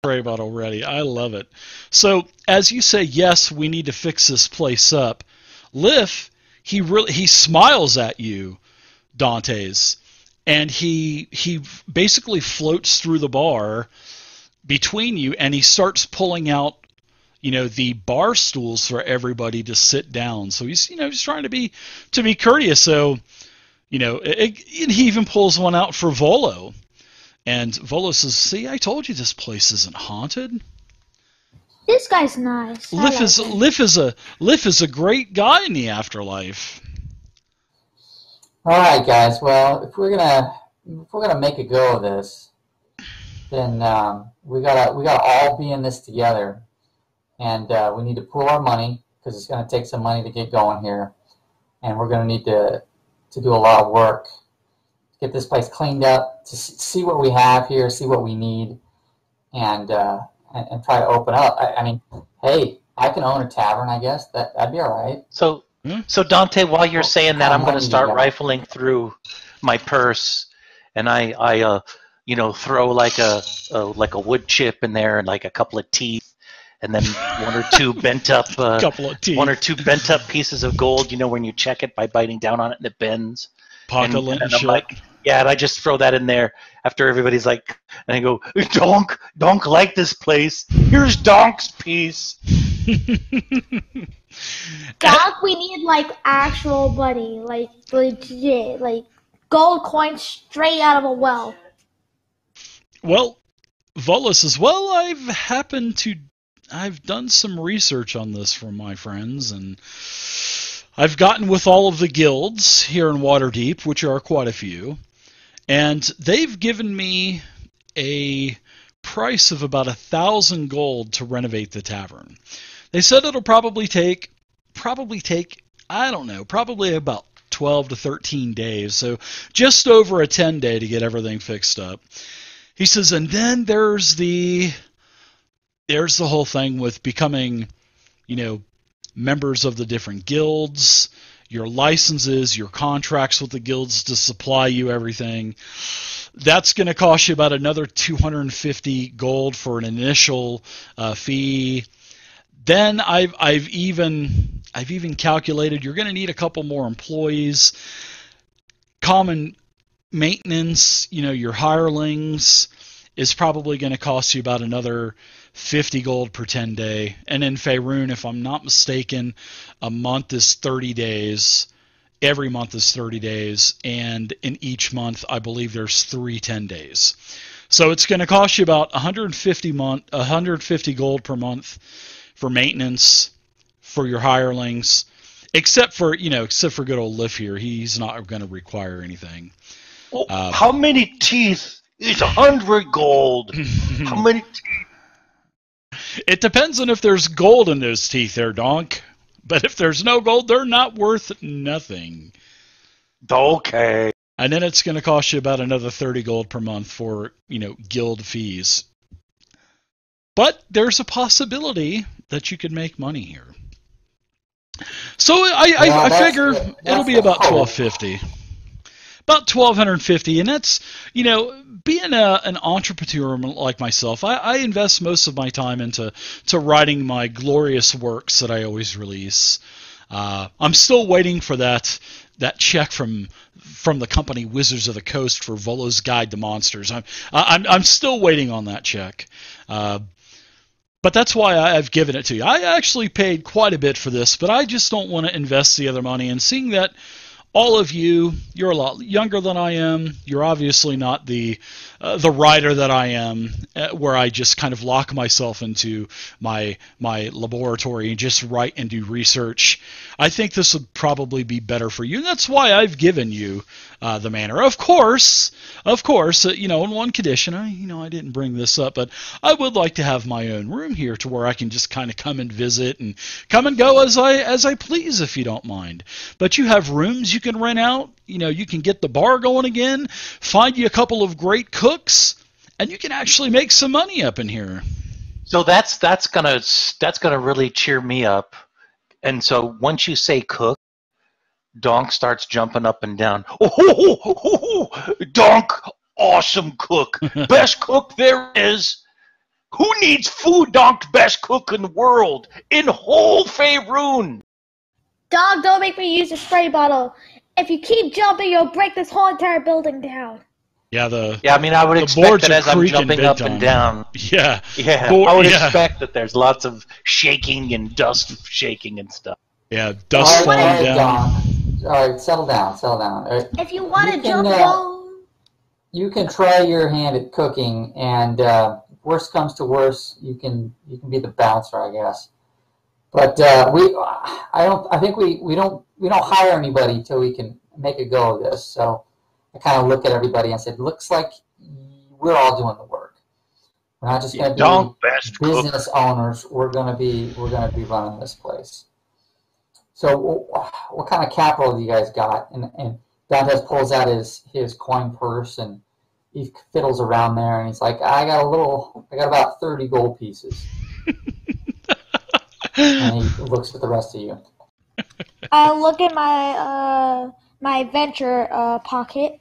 pray about already. I love it. So as you say, yes, we need to fix this place up. Liff, he smiles at you, Dante's, and he basically floats through the bar between you, and he starts pulling out the bar stools for everybody to sit down. So he's trying to be courteous. So he even pulls one out for Volo. And Volo says, "See, I told you this place isn't haunted." This guy's nice. Liff is a great guy in the afterlife. All right, guys. Well, if we're gonna make a go of this, then we gotta all be in this together, and we need to pool our money because it's gonna take some money to get going here, and we're gonna need to do a lot of work. Get this place cleaned up, to see what we have here, see what we need, and try to open up. I mean, hey, I can own a tavern, I guess. That'd be all right. So Dante, while you're saying that, I'm going to start rifling through my purse, and I throw like a wood chip in there and like a couple of teeth, and then one or two bent up pieces of gold. When you check it by biting down on it and it bends. And I'm like, yeah, and I just throw that in there after everybody's like, and I go, Donk like this place. Here's Donk's piece. Donk, we need like actual money, like legit, like gold coins straight out of a well. Well, Volo says, well, I've done some research on this for my friends, and I've gotten with all of the guilds here in Waterdeep, which are quite a few, and they've given me a price of about 1,000 gold to renovate the tavern. They said it'll probably take, I don't know, probably about 12 to 13 days, so just over a 10-day to get everything fixed up. He says, and then there's the whole thing with becoming, members of the different guilds, your licenses, your contracts with the guilds to supply you everything. That's going to cost you about another 250 gold for an initial fee. Then I've even calculated you're going to need a couple more employees. Common maintenance, your hirelings is probably going to cost you about another 50 gold per 10 day. And in Faerun, if I'm not mistaken, a month is 30 days. Every month is 30 days. And in each month, I believe there's 3 10 days. So it's going to cost you about 150 gold per month for maintenance, for your hirelings, except for good old Liff here. He's not going to require anything. Well, how many teeth is 100 gold? How many teeth? It depends on if there's gold in those teeth there, Donk. But if there's no gold, they're not worth nothing. Okay. And then it's going to cost you about another 30 gold per month for, guild fees. But there's a possibility that you could make money here. So I figure it'll be about 1250. About 1,250, and that's, being an entrepreneur like myself, I invest most of my time into writing my glorious works that I always release. I'm still waiting for that check from the company Wizards of the Coast for Volo's Guide to Monsters. I'm still waiting on that check. But that's why I've given it to you. I actually paid quite a bit for this, but I just don't want to invest the other money. And seeing that all of you're a lot younger than I am. You're obviously not the writer that I am, where I just kind of lock myself into my laboratory and just write and do research. I think this would probably be better for you, and that's why I've given you the manor. Of course, in one condition. I didn't bring this up, but I would like to have my own room here to where I can just kind of come and visit and come and go as I please, if you don't mind. But you have rooms you can rent out. You can get the bar going again, find you a couple of great cooks, and you can actually make some money up in here. So that's gonna really cheer me up. And so once you say cook, Donk starts jumping up and down. Oh, Donk, awesome cook, best cook there is. Who needs food, Donk? Best cook in the world, in whole Faerun. Dog, don't make me use a spray bottle. If you keep jumping, you'll break this whole entire building down. Yeah, I mean, I would the expect boards that are as I'm creaking jumping big up time. and down. Yeah. I would expect that there's lots of shaking and dust shaking and stuff. Yeah, dust falling down. Don. All right, settle down. If you want to You jump, can, go. You can try your hand at cooking, and worst comes to worst, you can be the bouncer, I guess. But I think we don't hire anybody till we can make a go of this. So I kind of look at everybody and said, looks like we're all doing the work. We're not just going to be business owners. We're going to be running this place. So what kind of capital do you guys got? And Dantes pulls out his coin purse and he fiddles around there and he's like, I got about 30 gold pieces. And he looks at the rest of you. I look at my adventure pocket,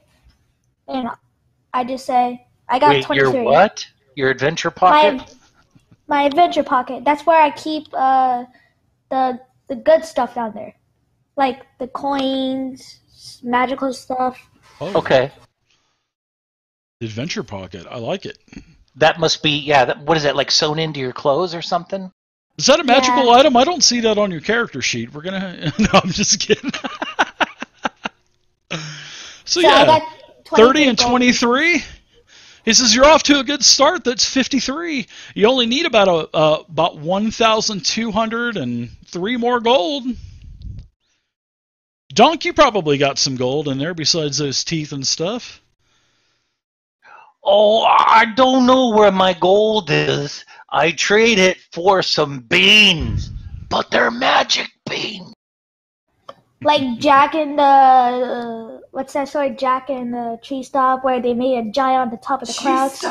and I just say, I got 23. Your what? Your adventure pocket? My adventure pocket. That's where I keep the good stuff down there, like the coins, magical stuff. Oh, okay. The adventure pocket. I like it. That must be, what is that, like sewn into your clothes or something? Is that a magical item? I don't see that on your character sheet. We're gonna. No, I'm just kidding. So I got 30 and 23. He says you're off to a good start. That's 53. You only need about 1,203 more gold. Donk, you probably got some gold in there besides those teeth and stuff. Oh, I don't know where my gold is. I trade it for some beans, but they're magic beans. Like Jack and the what's that story? Jack and the Tree Stop, where they made a giant on the top of the clouds.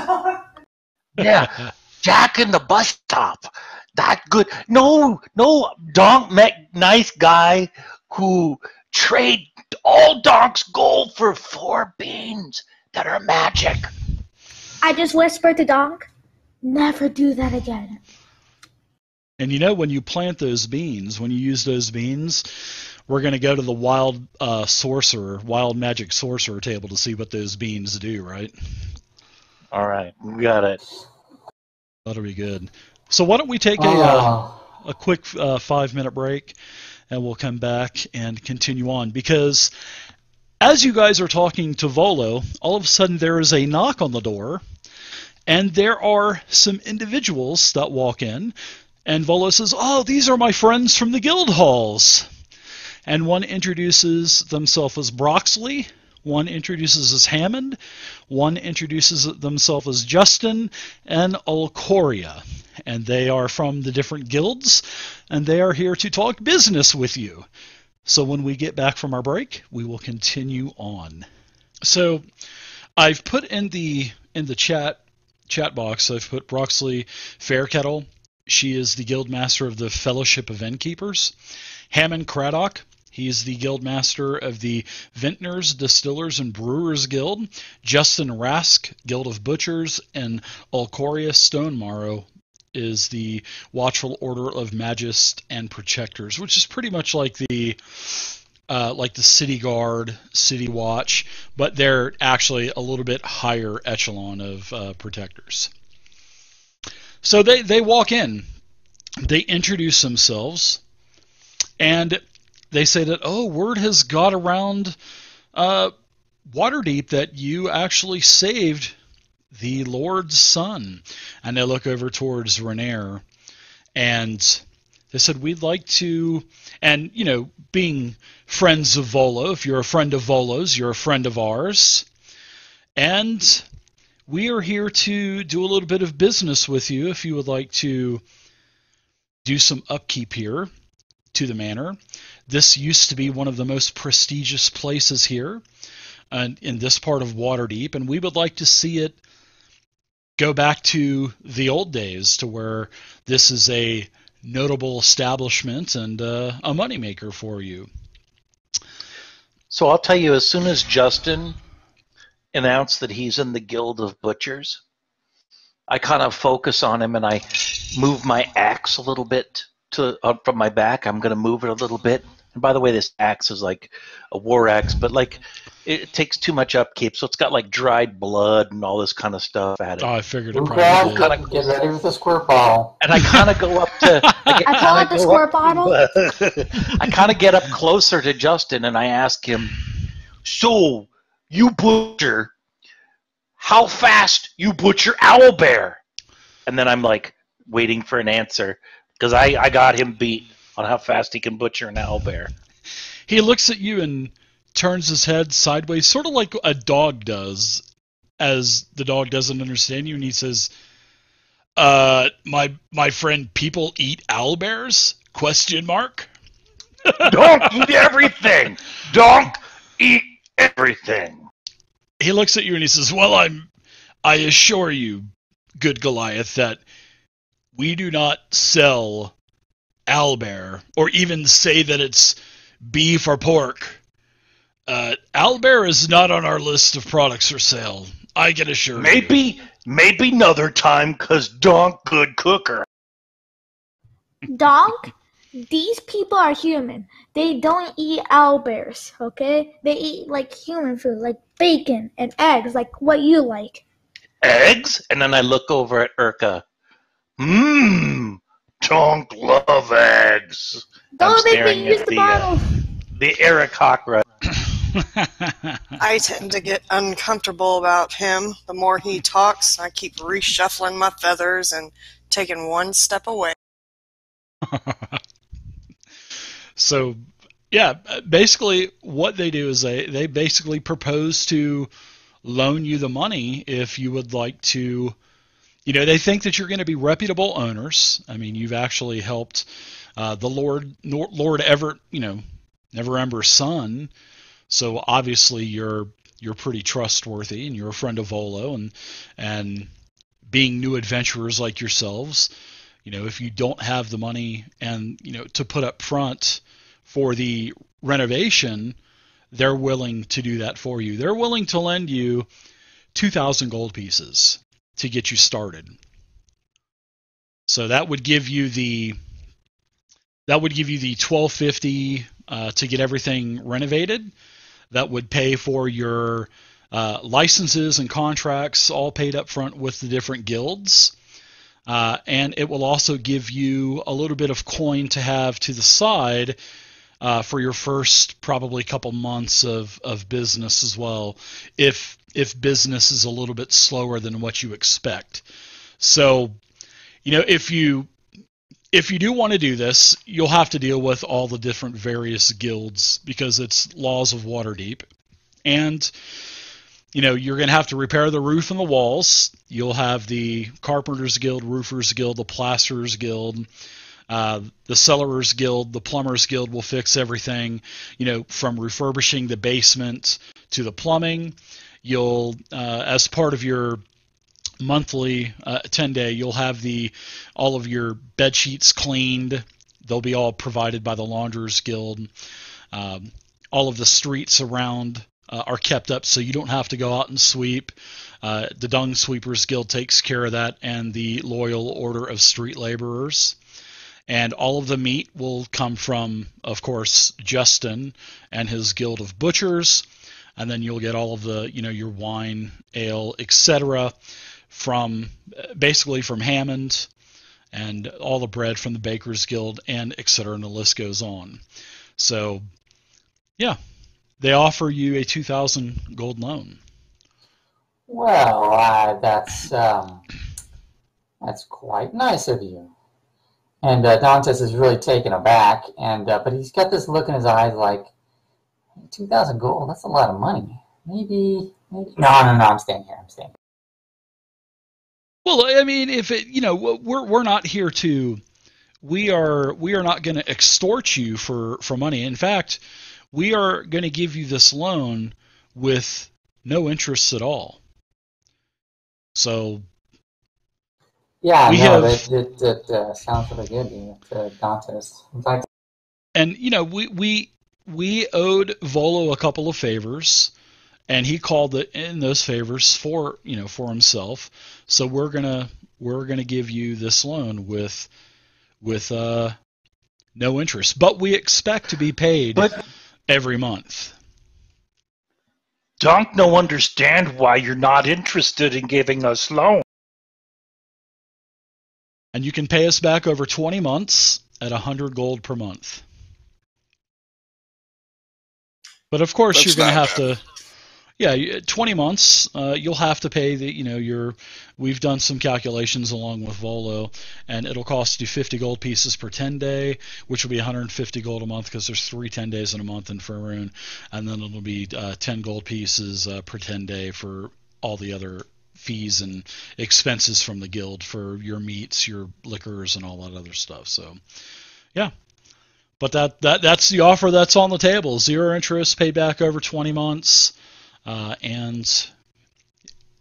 Yeah, Jack and the bus stop. That good. No, Donk met nice guy who trade all Donk's gold for 4 beans that are magic. I just whispered to Donk, never do that again. And when you plant those beans, when you use those beans, we're going to go to the wild magic sorcerer table to see what those beans do, right? All right, we got it. That'll be good. So why don't we take a quick 5-minute break, and we'll come back and continue on. Because as you guys are talking to Volo, all of a sudden there is a knock on the door, and there are some individuals that walk in, and Volo says, "Oh, these are my friends from the guild halls." And one introduces themselves as Broxley, one introduces as Hammond, one introduces themselves as Justin, and Olcoria. And they are from the different guilds, and they are here to talk business with you. So when we get back from our break, we will continue on. So I've put in the chat box, I've put Broxley Fairkettle. She is the guild master of the Fellowship of Innkeepers. Hammond Craddock, he's the guild master of the Vintners, Distillers, and Brewers Guild. Justin Rask, Guild of Butchers, and Olcoria Stonemarrow is the Watchful Order of Magists and Protectors, which is pretty much like the City Guard, City Watch, but they're actually a little bit higher echelon of protectors. So they walk in, they introduce themselves, and they say that, word has got around Waterdeep that you actually saved the Lord's son. And they look over towards Renair, and they said, we'd like to, and, being friends of Volo, if you're a friend of Volo's, you're a friend of ours, and we are here to do a little bit of business with you if you would like to do some upkeep here to the manor. This used to be one of the most prestigious places here in this part of Waterdeep, and we would like to see it go back to the old days, to where this is a notable establishment and a moneymaker for you. So I'll tell you, as soon as Justin announced that he's in the Guild of Butchers, I kind of focus on him and I move my axe a little bit up from my back. I'm going to move it a little bit. And by the way, this axe is like a war axe, but like it takes too much upkeep, so it's got like dried blood and all this kind of stuff at it. Oh, I figured it Blue probably Crab, did. get ready with the squirt bottle. And I kind of go up to. I call it the squirt bottle. I kind of get up closer to Justin and I ask him, "So, you butcher, how fast you butcher owlbear?" And then I'm like waiting for an answer because I got him beat on how fast he can butcher an owlbear. He looks at you and turns his head sideways, sort of like a dog does, as the dog doesn't understand you, and he says, my friend, people eat owlbears? Question mark? Don't eat everything! Don't eat everything! He looks at you and he says, well, I assure you, good Goliath, that we do not sell owlbear, or even say that it's beef or pork. Owlbear is not on our list of products for sale. I can assure you. Maybe another time, cause Donk good cooker. Dog, these people are human. They don't eat owlbears, okay? They eat like human food, like bacon and eggs, like what you like. Eggs? And then I look over at Urka. Donk love eggs. Don't make me use the bottle. The Eric Cockroach. I tend to get uncomfortable about him. The more he talks, I keep reshuffling my feathers and taking one step away. So, yeah, basically what they do is they basically propose to loan you the money if you would like to. You know, they think that you're going to be reputable owners. I mean, you've actually helped the Lord Neverember's son. So obviously you're pretty trustworthy, and you're a friend of Volo, and being new adventurers like yourselves, you know, if you don't have the money and, you know, to put up front for the renovation, they're willing to do that for you. They're willing to lend you 2,000 gold pieces to get you started. So that would give you the 1,250 to get everything renovated. That would pay for your licenses and contracts, all paid up front with the different guilds. And it will also give you a little bit of coin to have to the side for your first probably couple months of business as well, if business is a little bit slower than what you expect. So, you know, if you do want to do this, you'll have to deal with all the different various guilds because it's laws of Waterdeep. And, you know, you're going to have to repair the roof and the walls. You'll have the Carpenters Guild, Roofers Guild, the Plasterers Guild, the Cellarers Guild, the Plumbers Guild will fix everything, you know, from refurbishing the basement to the plumbing. You'll, as part of your monthly 10-day, you'll have all of your bed sheets cleaned. They'll be all provided by the Launderers Guild. All of the streets around are kept up, so you don't have to go out and sweep. The Dung Sweepers Guild takes care of that, and the Loyal Order of Street Laborers. And all of the meat will come from, of course, Justin and his Guild of Butchers. And then you'll get all of the, you know, your wine, ale, etc., from basically from Hammond, and all the bread from the Bakers Guild, and etc., and the list goes on. So, yeah, they offer you a 2,000 gold loan. Well, that's quite nice of you. And Dantes is really taken aback, and but he's got this look in his eyes like, 2,000 gold, that's a lot of money. Maybe. No, I'm staying here. Well, I mean, if it, you know, we're not here to, we are not going to extort you for money. In fact, we are going to give you this loan with no interest at all. So, yeah, that sounds really good to Dantes. In fact, and you know, we owed Volo a couple of favors, and he called in those favors for himself. So we're gonna give you this loan with no interest, but we expect to be paid every month. Don't no understand why you're not interested in giving us loan. And you can pay us back over 20 months at 100 gold per month. But of course, you're going to have to. Yeah, 20 months. You'll have to pay We've done some calculations along with Volo, and it'll cost you 50 gold pieces per 10 day, which will be 150 gold a month because there's 3 10 days in a month in Faerun, and then it'll be 10 gold pieces per 10 day for all the other fees and expenses from the guild for your meats, your liquors, and all that other stuff. So, yeah. But that's the offer that's on the table. 0 interest, paid back over 20 months. And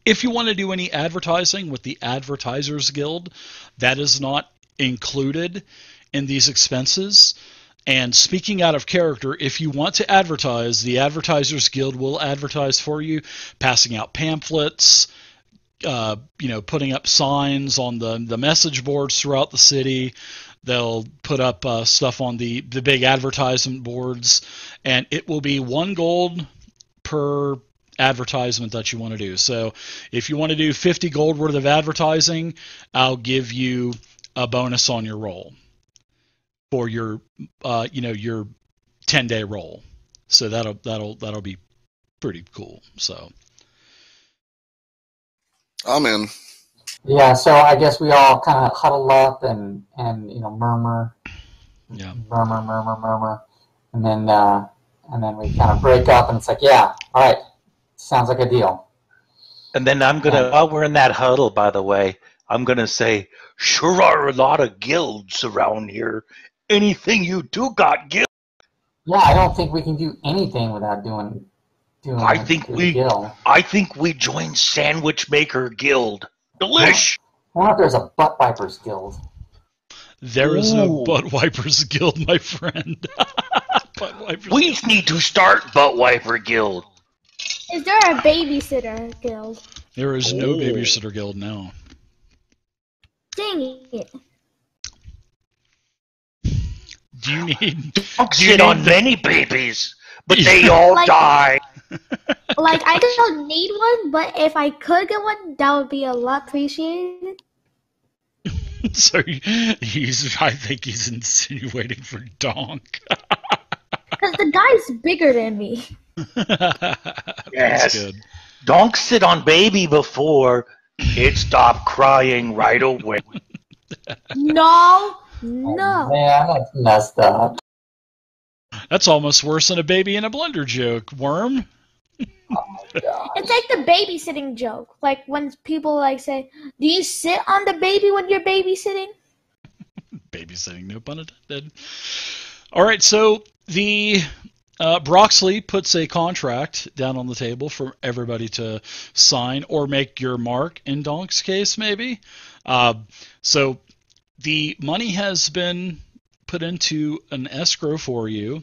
if you want to do any advertising with the Advertisers Guild, that is not included in these expenses. And speaking out of character, if you want to advertise, the Advertisers Guild will advertise for you, passing out pamphlets, putting up signs on the message boards throughout the city. They'll put up stuff on the big advertisement boards, and it will be 1 gold per advertisement that you want to do. So if you want to do 50 gold worth of advertising, I'll give you a bonus on your roll for your 10-day roll. So that'll be pretty cool. So I'm in. Yeah, so I guess we all kind of huddle up and murmur. Yeah. Murmur, and then we kind of break up, and it's like, yeah, all right, sounds like a deal. And then I'm gonna, while we're in that huddle, by the way, I'm gonna say, sure are a lot of guilds around here. Anything you do got guild. Yeah, I don't think we can do anything without doing. I think we join Sandwich Maker Guild. Delish. I wonder if there's a Butt Vipers Guild. There is no Butt Wipers Guild, my friend. We need to start Butt Wiper Guild. Is there a babysitter guild? There is no babysitter guild now. Dang it. Do you need... Don't sit on many babies, but they all die. Like, I don't need one, but if I could get one, that would be a lot appreciated. So I think he's insinuating for Donk. Because the guy's bigger than me. Yes. That's good. Don't sit on baby before it stopped crying right away. No. Oh, man, that's messed up. That's almost worse than a baby in a blender joke, Worm. Oh my God. It's like the babysitting joke. Like when people say, do you sit on the baby when you're babysitting? Babysitting, no pun intended. All right, so the Broxley puts a contract down on the table for everybody to sign or make your mark, in Donk's case, maybe. So the money has been put into an escrow for you,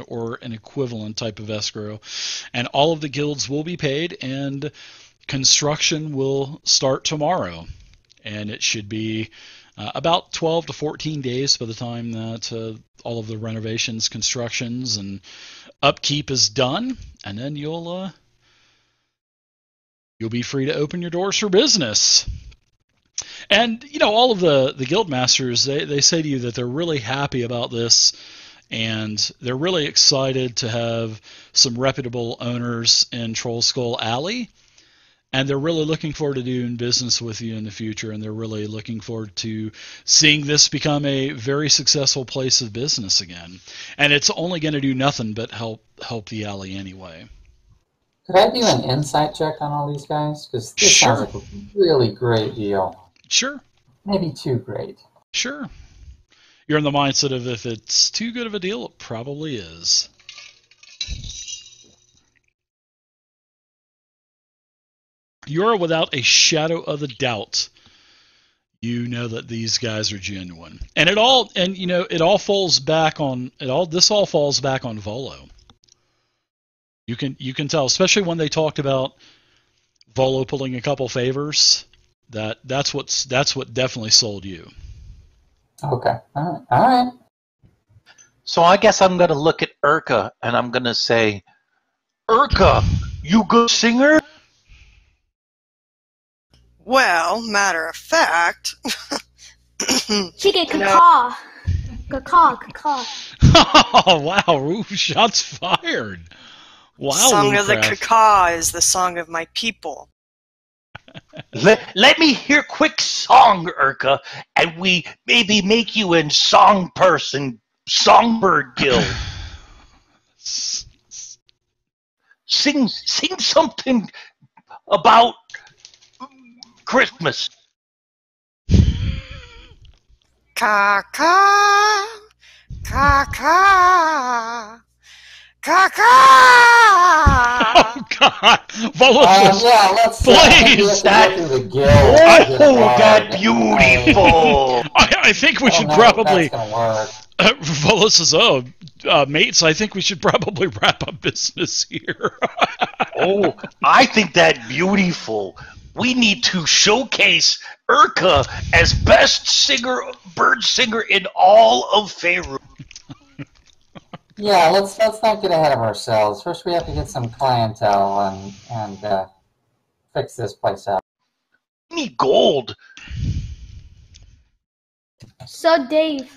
or an equivalent type of escrow, and all of the guilds will be paid, and construction will start tomorrow. And it should be about 12 to 14 days by the time that all of the renovations, constructions, and upkeep is done, and then you'll be free to open your doors for business. And all of the guild masters, they say to you that they're really happy about this, and they're really excited to have some reputable owners in Troll Skull Alley, and they're really looking forward to doing business with you in the future, and they're really looking forward to seeing this become a very successful place of business again. And it's only going to do nothing but help the alley anyway. Could I do an insight check on all these guys? Because this sounds like a really great deal. Sure. Maybe too great. Sure. You're in the mindset of if it's too good of a deal, it probably is. You're without a shadow of a doubt. You know that these guys are genuine, and it all falls back on Volo. You can tell, especially when they talked about Volo pulling a couple favors. That's what definitely sold you. Okay. All right. So I guess I'm going to look at Urka and I'm going to say, Urka, you good singer? Well, matter of fact, She get No. caw. Caw. Oh wow! Ooh, shots fired! Wow, Song of the Woolcraft. Kaka is the song of my people. Let me hear quick song, Urka, and we maybe make you in song person, songbird guild. Sing something about Christmas. Kaka, Kaka, Kaka. Oh God, Volus! Yeah, let's Please! go through the guild. Oh, that beautiful! I think we should That's probably. gonna work. Volus says, mates, I think we should probably wrap up business here. Oh, I think that beautiful. We need to showcase Urka as best singer, bird singer in all of Faerun. Yeah, let's not get ahead of ourselves. First, we have to get some clientele and fix this place up. We need gold. So Dave,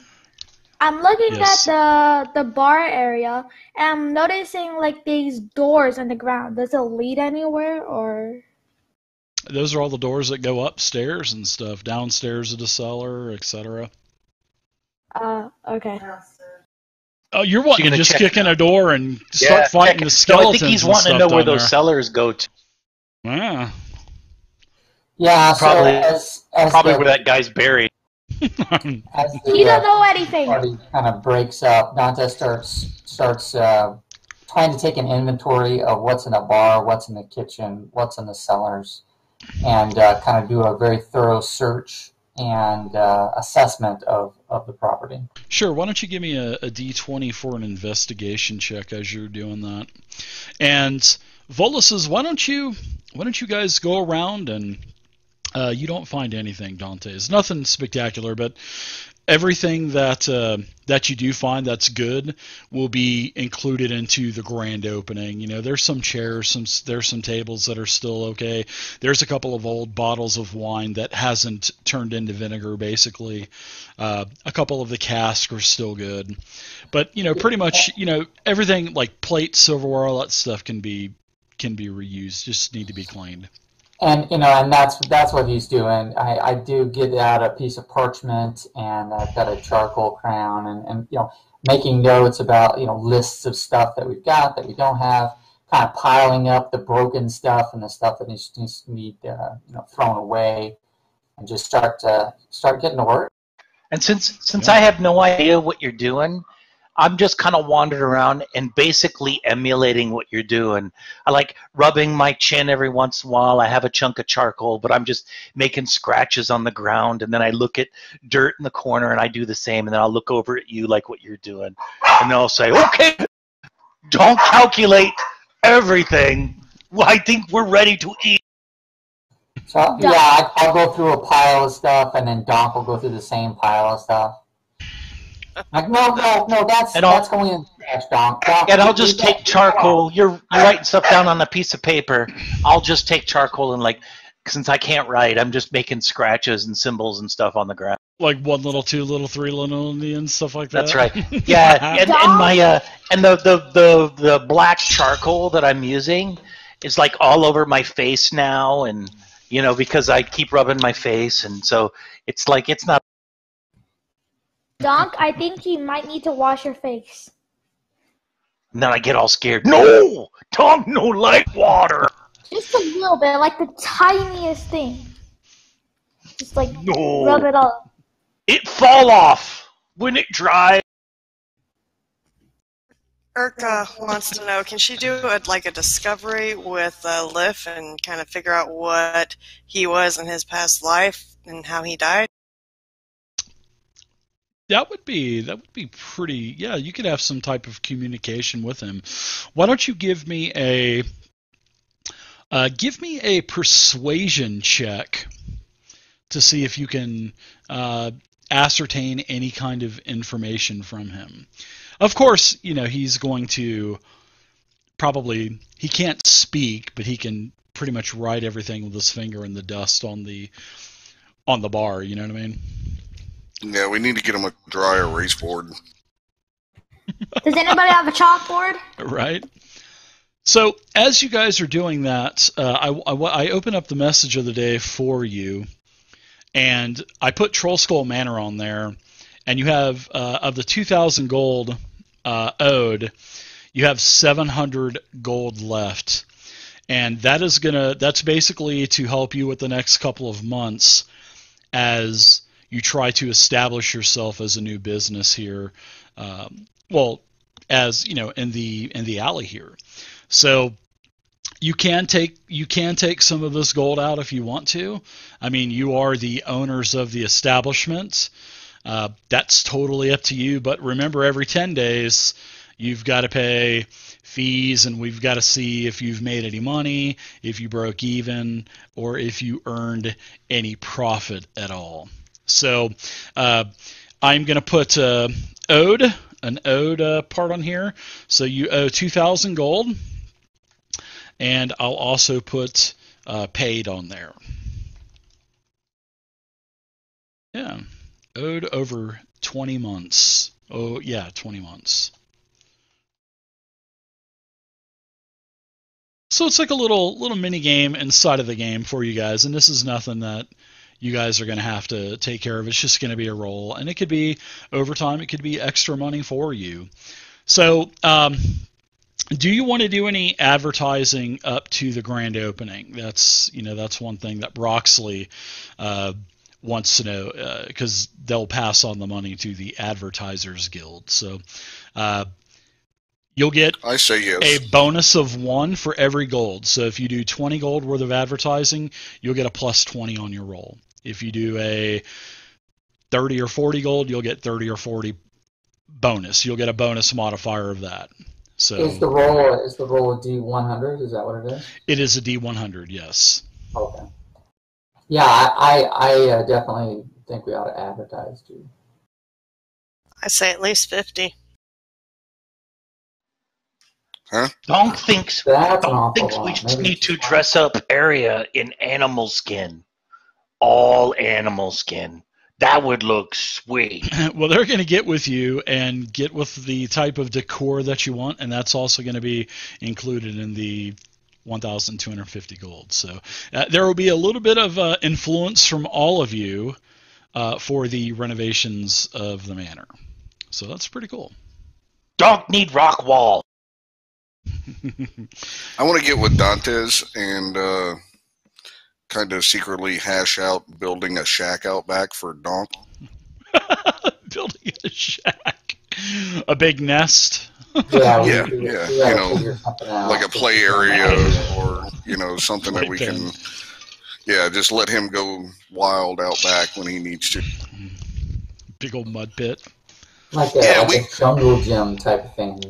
I'm looking Yes. at the bar area, and I'm noticing like these doors on the ground. Does it lead anywhere, or? Those are all the doors that go upstairs and stuff, downstairs to the cellar, etc. Okay. Oh, you're wanting You're to gonna just check kick in a door and start fighting the No, skeletons. I think he's and wanting to stuff know where down those there. cellars go to. Yeah. Yeah, Probably- so as Probably the, where that guy's buried. as the You don't know anything. party kind of breaks up, Dante starts trying to take an inventory of what's in the bar, what's in the kitchen, what's in the cellars, and kind of do a very thorough search and assessment of the property. Sure. Why don't you give me a D20 for an investigation check as you're doing that? And Volus says, why don't you guys go around and you don't find anything, Dante. It's nothing spectacular, but everything that you do find that's good will be included into the grand opening. You know, there's some chairs, there's some tables that are still okay. There's a couple of old bottles of wine that hasn't turned into vinegar, basically. A couple of the casks are still good, but you know, pretty much, you know, everything like plates, silverware, all that stuff can be reused. Just need to be cleaned. And you know, and that's what he's doing. I do get out a piece of parchment, and I've got a charcoal crown, and you know, making notes about, you know, lists of stuff that we've got that we don't have, kind of piling up the broken stuff and the stuff that needs to be you know, thrown away, and just start getting to work. And since I have no idea what you're doing, I'm just kind of wandering around and basically emulating what you're doing. I like rubbing my chin every once in a while. I have a chunk of charcoal, but I'm just making scratches on the ground, and then I look at dirt in the corner and I do the same, and then I'll look over at you like what you're doing, and then I'll say, okay, don't calculate everything. I think we're ready to eat. So yeah, I'll go through a pile of stuff, and then Donk will go through the same pile of stuff. Like, no, that's going in the trash, Donk. And I'll just take charcoal. You're writing stuff down on a piece of paper. I'll just take charcoal and, like, since I can't write, I'm just making scratches and symbols and stuff on the ground. Like 1 little, 2 little, 3 little Indians, stuff like that. That's right. Yeah, and my and the black charcoal that I'm using is like all over my face now, and you know, because I keep rubbing my face, and so it's like it's not. Donk, I think you might need to wash your face. And then I get all scared. No, Tom, no like water. Just a little bit, like the tiniest thing. Just like No. rub it up. It fall off when it dries. Urka wants to know, can she do like a discovery with Liff and kind of figure out what he was in his past life and how he died? That would be pretty. Yeah, you could have some type of communication with him. Why don't you give me a persuasion check to see if you can ascertain any kind of information from him. Of course, he's going to he can't speak, but he can pretty much write everything with his finger in the dust on the bar. You know what I mean? Yeah, we need to get him a dry erase board. Does anybody have a chalkboard? Right. So as you guys are doing that, I open up the message of the day for you, and I put Troll Skull Manor on there, and you have of the 2,000 gold owed, you have 700 gold left, and that's basically to help you with the next couple of months as you try to establish yourself as a new business here. As in the alley here. So you can take some of this gold out if you want to. I mean, you are the owners of the establishment. That's totally up to you. But remember, every 10 days, you've got to pay fees, and we've got to see if you've made any money, if you broke even, or if you earned any profit at all. So I'm going to put an owed part on here. So you owe 2,000 gold. And I'll also put paid on there. Yeah, owed over 20 months. Oh, yeah, 20 months. So it's like a little mini game inside of the game for you guys, and this is nothing that you guys are going to have to take care of. It's just going to be a roll, and it could be overtime. It could be extra money for you. So, do you want to do any advertising up to the grand opening? That's one thing that Broxley wants to know, because they'll pass on the money to the Advertisers Guild. So you'll get I say yes. a bonus of 1 for every gold. So if you do 20 gold worth of advertising, you'll get a plus 20 on your roll. If you do a 30 or 40 gold, you'll get 30 or 40 bonus. You'll get a bonus modifier of that. So Is the roll a D100? Is that what it is? It is a D100, yes. Okay. Yeah, I definitely think we ought to advertise too. I say at least 50. Huh? Donk thinks That's an awful we lot. just Maybe need to dress up area in animal skin. All animal skin. That would look sweet. Well, they're going to get with you and get with the type of decor that you want, and that's also going to be included in the 1,250 gold. So there will be a little bit of influence from all of you for the renovations of the manor. So that's pretty cool. Donk need rock wall. I want to get with Dantes and kind of secretly hash out building a shack out back for Donk. Building a shack. A big nest. Yeah, Yeah, we yeah, gotta you know, figure something out. like a play area or, something that we can, just let him go wild out back when he needs to. Big old mud pit. Like Yeah, a jungle gym type of thing,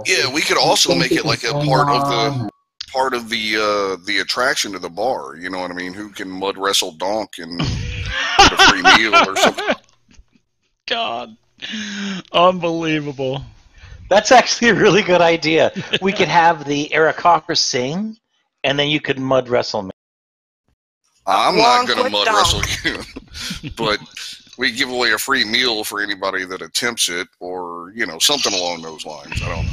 Yeah, we could also Things make you it can like a swing part of the attraction to the bar. You know what I mean? Who can mud wrestle Donk and get a free meal or something? God. Unbelievable. That's actually a really good idea. We could have the Aarakocra sing, and then you could mud wrestle me. I'm Along not going to with mud Donk. wrestle you, but we give away a free meal for anybody that attempts it, or something along those lines. I don't know.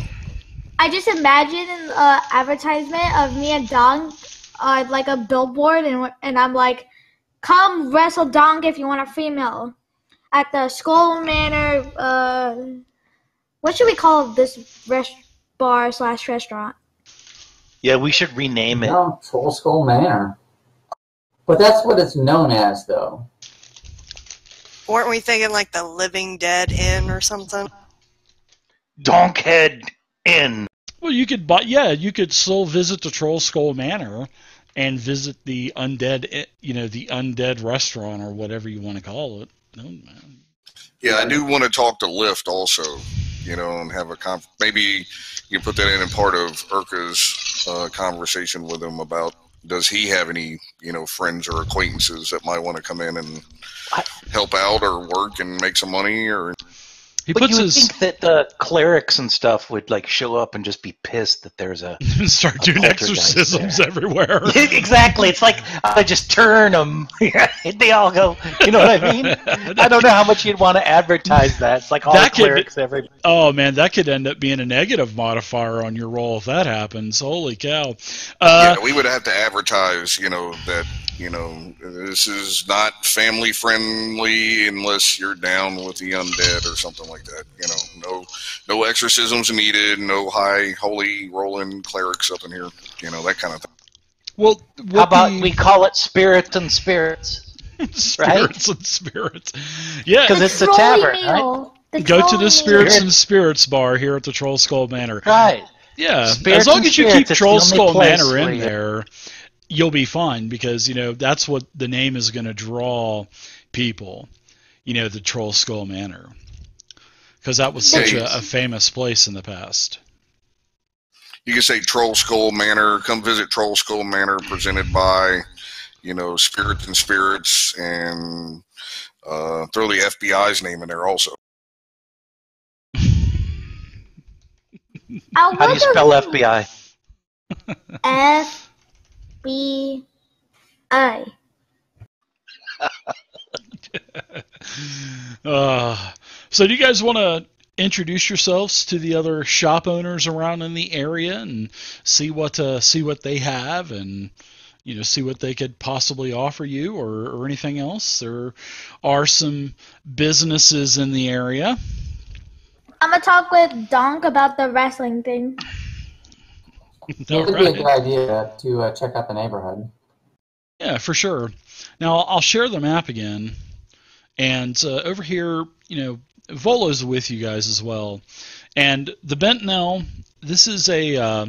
I just imagine an advertisement of me and Donk on like a billboard, and I'm like, come wrestle Donk if you want a free meal at the Skull Manor. What should we call this bar/restaurant? Yeah, we should rename it. No, Troll Skull Manor. But that's what it's known as, though. Weren't we thinking like the Living Dead Inn or something? Donkhead Inn. Well, you could still visit the Troll Skull Manor and visit the undead, the undead restaurant or whatever you want to call it. No, man. Yeah, I do want to talk to Lift also, and have a maybe you can put that in part of Urka's conversation with him about, does he have any, friends or acquaintances that might want to come in and help out or work and make some money? Or But you would think that the clerics and stuff would show up and just be pissed that there's a start doing exorcisms everywhere. Exactly. It's like I just turn them. They all go. You know what I mean? I don't know how much you'd want to advertise that. It's like all the clerics everywhere. Oh man, that could end up being a negative modifier on your roll if that happens. Holy cow! Yeah, we would have to advertise, that. This is not family friendly unless you're down with the undead or something like that. No exorcisms needed, no high holy rolling clerics up in here, that kind of thing. Well, how about we call it Spirit and Spirits? Spirits and Spirits. Yeah, because it's a tavern, right? Go to the Spirits and Spirits bar here at the Troll Skull Manor. Right. Yeah, as long as you keep Troll Skull Manor in there, you'll be fine, because that's what the name is going to draw people. The Troll Skull Manor, because that was such a famous place in the past. You can say Troll Skull Manor. Come visit Troll Skull Manor, presented by Spirits and Spirits, and throw the FBI's name in there also. How do you spell FBI? FBI. So do you guys want to introduce yourselves to the other shop owners around in the area and see what they have, and see what they could possibly offer you, or anything else? There are some businesses in the area. I'm gonna talk with Donk about the wrestling thing. It would be a good idea to check out the neighborhood. Yeah, for sure. Now, I'll share the map again. And over here, Volo's with you guys as well. And the Bent Nail, this is a...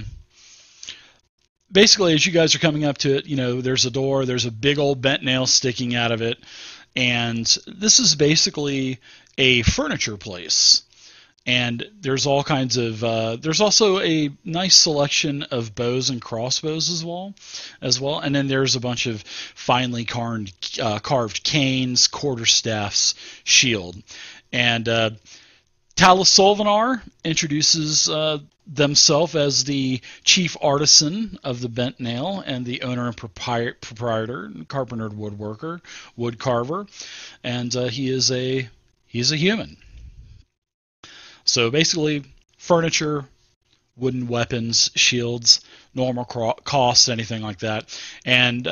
basically, as you guys are coming up to it, there's a door. There's a big old bent nail sticking out of it. And this is basically a furniture place. And there's all kinds of, there's also a nice selection of bows and crossbows as well. And then there's a bunch of finely carved canes, quarterstaffs, shield. And Talus Solvanar introduces themselves as the chief artisan of the Bent Nail and the owner and proprietor, carpenter, woodworker, wood carver. And he's a human. So basically, furniture, wooden weapons, shields, normal costs, anything like that. And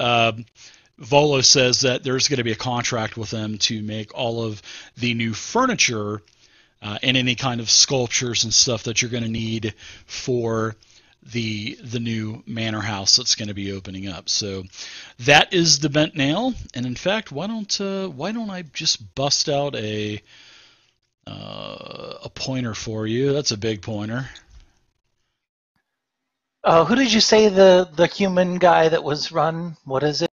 Volo says that there's going to be a contract with them to make all of the new furniture and any kind of sculptures and stuff that you're going to need for the new manor house that's going to be opening up. So that is the Bent Nail. And in fact, why don't I just bust out a pointer for you? That's a big pointer. Who did you say the human guy that was run? What is it?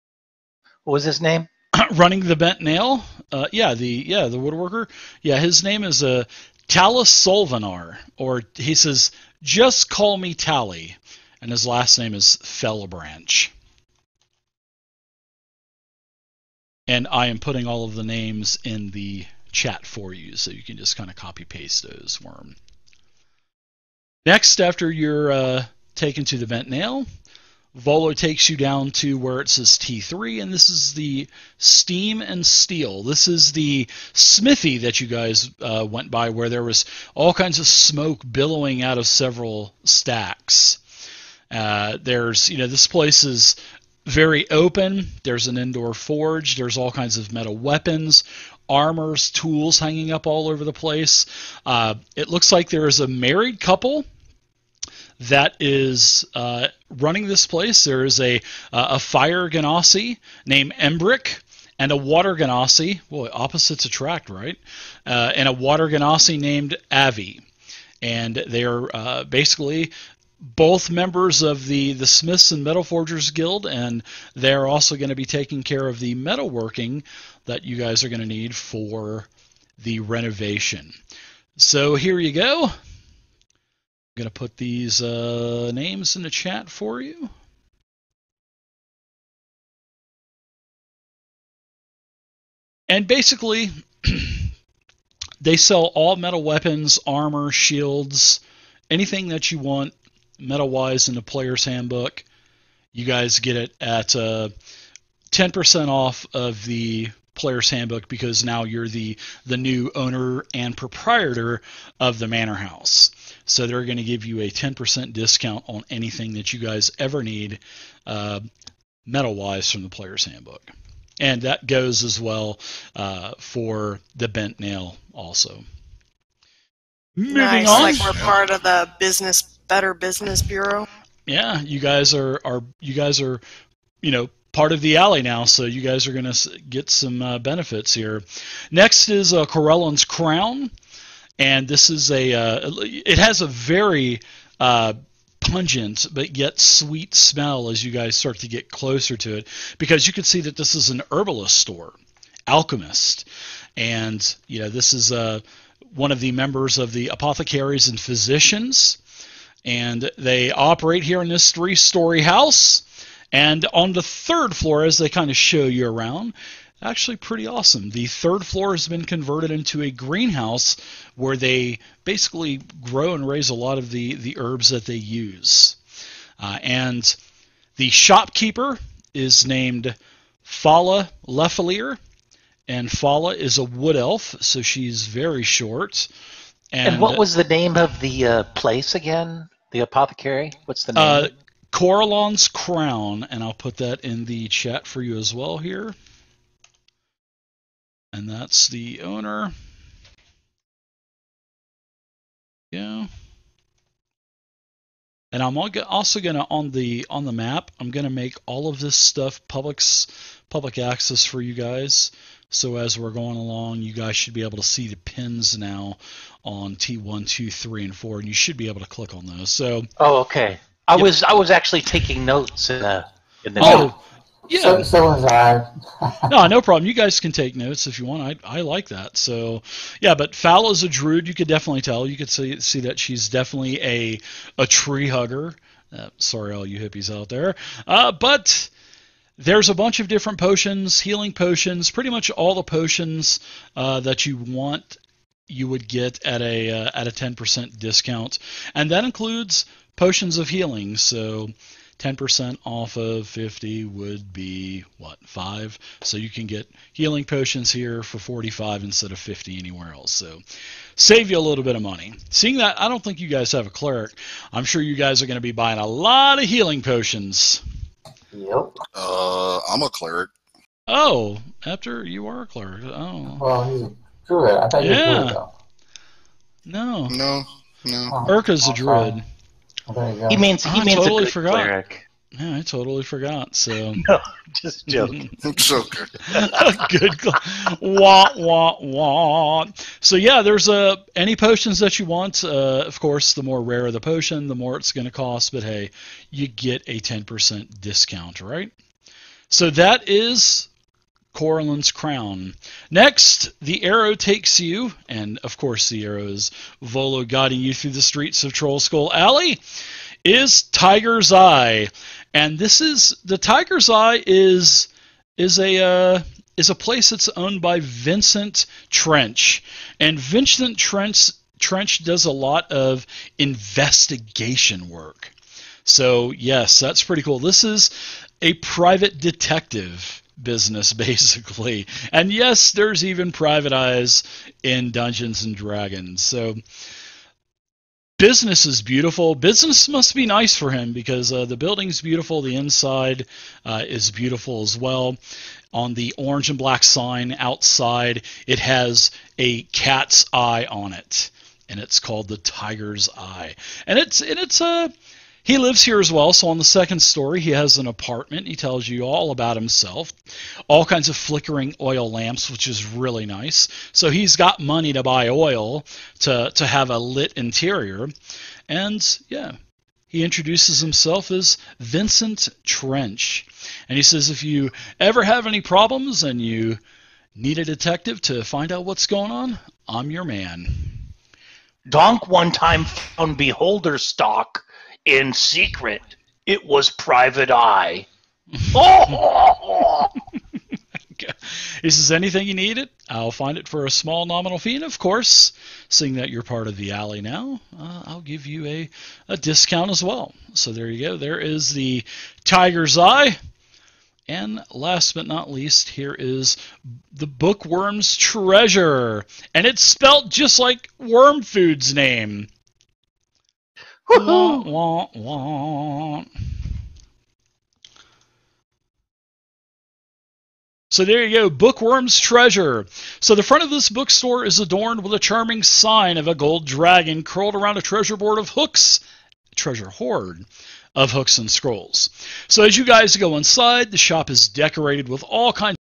What was his name? Running the Bent Nail? The woodworker. Yeah, his name is Talus Solvanar, or he says, just call me Tally, and his last name is Fellbranch. And I am putting all of the names in the chat for you, so you can just kind of copy paste those, Worm. Next, after you're taken to the Bent Nail, Volo takes you down to where it says T3, and this is the Steam and Steel. This is the smithy that you guys went by, where there was all kinds of smoke billowing out of several stacks. This place is very open. There's an indoor forge. There's all kinds of metal weapons, armors, tools hanging up all over the place. It looks like there is a married couple that is running this place. There is a fire ganassi named Embrick and a water ganassi. Boy, opposites attract, right? And a water ganassi named Avi. And they are basically both members of the Smiths and Metal Forgers Guild, and they're also going to be taking care of the metalworking that you guys are going to need for the renovation. So here you go. I'm going to put these names in the chat for you. And basically, they sell all metal weapons, armor, shields, anything that you want metal-wise in the player's handbook. You guys get it at 10% off of the player's handbook because now you're the new owner and proprietor of the manor house. So they're going to give you a 10% discount on anything that you guys ever need metal-wise from the player's handbook. And that goes as well for the bent nail also. Moving on. Like we're part of the Better Business Bureau. Yeah, you guys are part of the alley now, so you guys are going to get some benefits here. Next is Corellan's Crown, and this is it has a very pungent but yet sweet smell as you guys start to get closer to it, because you can see that this is an herbalist store, alchemist, and this is one of the members of the apothecaries and physicians, and they operate here in this 3-story house. And on the 3rd floor, as they kind of show you around, actually pretty awesome. The 3rd floor has been converted into a greenhouse where they basically grow and raise a lot of the herbs that they use. And the shopkeeper is named Fala Lefelier, and Fala is a wood elf, so she's very short. And what was the name of the place again? The apothecary? What's the name? Corellan's Crown, and I'll put that in the chat for you as well here. And that's the owner. Yeah. And I'm also gonna on the map, I'm gonna make all of this stuff public access for you guys. So as we're going along, you guys should be able to see the pins now on T1, 2, 3, and 4, and you should be able to click on those. So. Oh, okay. I was actually taking notes in the note. Yeah. So was I. No problem. You guys can take notes if you want. I like that. So, yeah, but Fala's a druid. You could definitely tell. You could see that she's definitely a tree hugger. Sorry, all you hippies out there. But there's a bunch of different potions, healing potions, pretty much all the potions that you want. You would get at a 10% discount, and that includes potions of healing. So 10% off of 50 would be, what, 5? So you can get healing potions here for 45 instead of 50 anywhere else. So save you a little bit of money. Seeing that, I don't think you guys have a cleric. I'm sure you guys are going to be buying a lot of healing potions. Yep. I'm a cleric. Oh, after you are a cleric. Oh. Well, he's a druid. I thought you were a druid, though. No. No. Oh, Urka's a druid. Well, there you go. He means totally a good forgot. cleric. Yeah, I totally forgot. So No, just joking. It's okay. good. Wah wah wah. So yeah, there's any potions that you want. Of course, the more rare the potion, the more it's going to cost. But hey, you get a 10% discount, right? So that is Corellan's Crown. Next, the arrow takes you, and of course the arrow is Volo guiding you through the streets of Troll Skull Alley, is Tiger's Eye. And this is, the Tiger's Eye is a place that's owned by Vincent Trench. And Vincent Trench does a lot of investigation work. So yes, that's pretty cool. This is a private detective business, basically. And yes, there's even private eyes in Dungeons and Dragons. So business is beautiful. Business must be nice for him because the building's beautiful. The inside is beautiful as well. On the orange and black sign outside, it has a cat's eye on it, and it's called the Tiger's Eye. And it's he lives here as well, so on the 2nd story he has an apartment. He tells you all about himself. All kinds of flickering oil lamps, which is really nice. So he's got money to buy oil to have a lit interior. And yeah, he introduces himself as Vincent Trench. And he says if you ever have any problems and you Need a detective to find out what's going on? I'm your man. Donk one time found beholder stock in secret. It was private eye. Oh! He says, anything you need it, I'll find it for a small nominal fee. And of course, seeing that you're part of the alley now, I'll give you a discount as well. So there you go. There is the Tiger's Eye. And last but not least, here is the Bookworm's Treasure. And it's spelt just like Worm Food's name. Wah, wah, wah. So there you go, Bookworm's Treasure. So the front of this bookstore is adorned with a charming sign of a gold dragon curled around a treasure board of hooks, treasure hoard of hooks and scrolls. So as you guys go inside, the shop is decorated with all kinds